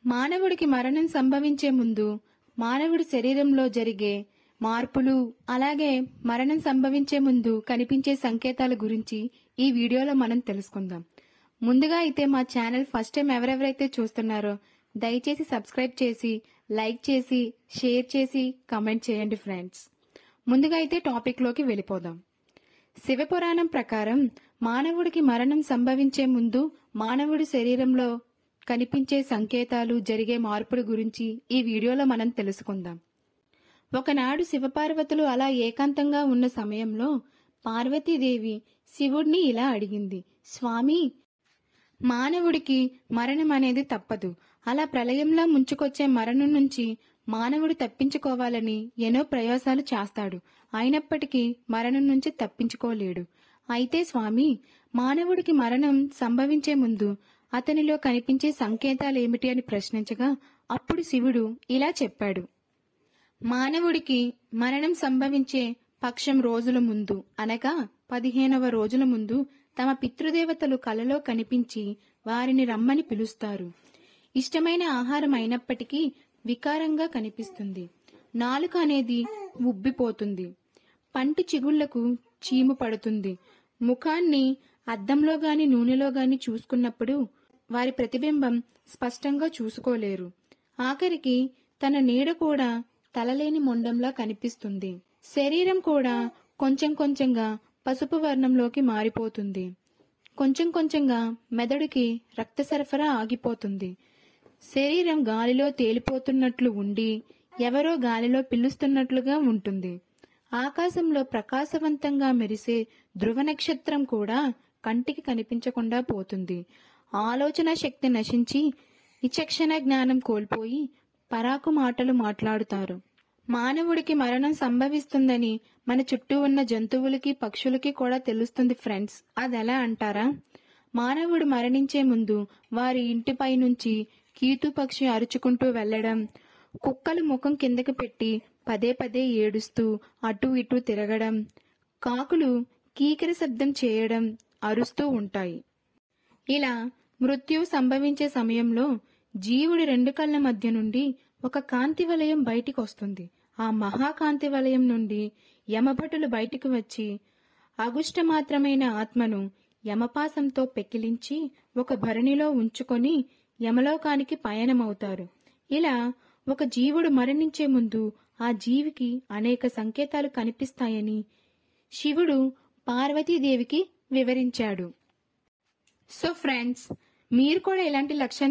మానవుడికి మరణం సంభవించే ముందు మానవుడి శరీరంలో జరిగే మార్పులు, అలాగే మరణం సంభవించే ముందు కనిపించే సంకేతాల గురించి ఈ వీడియోలో మనం తెలుసుకుందాం. ముందుగా అయితే మా ఛానల్ ఫస్ట్ టైం ఎవరెవరైతే చూస్తున్నారో దయచేసి సబ్స్క్రైబ్ చేసి, లైక్ చేసి, షేర్ చేసి, కమెంట్ చేయండి ఫ్రెండ్స్. ముందుగా అయితే టాపిక్ లోకి వెళ్ళిపోదాం. శివపురాణం ప్రకారం మానవుడికి మరణం సంభవించే ముందు మానవుడి శరీరంలో కనిపించే సంకేతాలు, జరిగే మార్పుల గురించి ఈ వీడియోలో మనం తెలుసుకుందాం. ఒకనాడు శివపార్వతులు అలా ఏకాంతంగా ఉన్న సమయంలో పార్వతీదేవి శివుడిని ఇలా అడిగింది, స్వామి, మానవుడికి మరణం అనేది తప్పదు. అలా ప్రళయంలా ముంచుకొచ్చే మరణం నుంచి మానవుడు తప్పించుకోవాలని ఎన్నో ప్రయాసాలు చేస్తాడు. అయినప్పటికీ మరణం నుంచి తప్పించుకోలేడు. అయితే స్వామి, మానవుడికి మరణం సంభవించే ముందు అతనిలో కనిపించే సంకేతాలు ఏమిటి అని ప్రశ్నించగా అప్పుడు శివుడు ఇలా చెప్పాడు. మానవుడికి మరణం సంభవించే పక్షం రోజుల ముందు, అనగా 15వ రోజుల ముందు తమ పితృదేవతలు కలలో కనిపించి వారిని రమ్మని పిలుస్తారు. ఇష్టమైన ఆహారం అయినప్పటికీ వికారంగా కనిపిస్తుంది. నాలుక అనేది ఉబ్బిపోతుంది. పంటి చిగుళ్లకు చీము పడుతుంది. ముఖాన్ని అద్దంలో గాని నూనెలో గాని చూసుకున్నప్పుడు వారి ప్రతిబింబం స్పష్టంగా చూసుకోలేరు. ఆఖరికి తన నీడ కూడా తలలేని మొండంలా కనిపిస్తుంది. శరీరం కూడా కొంచెం కొంచెంగా పసుపు వర్ణంలోకి మారిపోతుంది. కొంచెం కొంచెంగా మెదడుకి రక్త సరఫరా ఆగిపోతుంది. శరీరం గాలిలో తేలిపోతున్నట్లు ఉండి ఎవరో గాలిలో పిలుస్తున్నట్లుగా ఉంటుంది. ఆకాశంలో ప్రకాశవంతంగా మెరిసే ధ్రువ నక్షత్రం కూడా కంటికి కనిపించకుండా పోతుంది. ఆలోచన శక్తి నశించి విచక్షణ జ్ఞానం కోల్పోయి పరాకు మాటలు మాట్లాడుతారు. మానవుడికి మరణం సంభవిస్తుందని మన చుట్టూ ఉన్న జంతువులకి, పక్షులకి కూడా తెలుస్తుంది ఫ్రెండ్స్. అదెలా అంటారా? మానవుడు మరణించే ముందు వారి ఇంటిపై నుంచి కీతు పక్షి అరుచుకుంటూ వెళ్లడం, కుక్కలు ముఖం కిందకి పెట్టి పదే పదే ఏడుస్తూ అటూ ఇటూ తిరగడం, కాకులు కీకర శబ్దం చేయడం, అరుస్తూ ఉంటాయి. ఇలా మృత్యువు సంభవించే సమయంలో జీవుడి 2 కళ్ల మధ్య నుండి ఒక కాంతి వలయం బయటికి వస్తుంది. ఆ మహాకాంతి వలయం నుండి యమభటులు బయటికి వచ్చి అగుష్టమాత్రమైన ఆత్మను యమపాసంతో పెకిలించి ఒక భరణిలో ఉంచుకొని యమలోకానికి పయనమవుతారు. ఇలా ఒక జీవుడు మరణించే ముందు ఆ జీవికి అనేక సంకేతాలు కనిపిస్తాయని శివుడు పార్వతీదేవికి వివరించాడు. సో ఫ్రెండ్స్, మీరు కూడా ఇలాంటి లక్షణాలు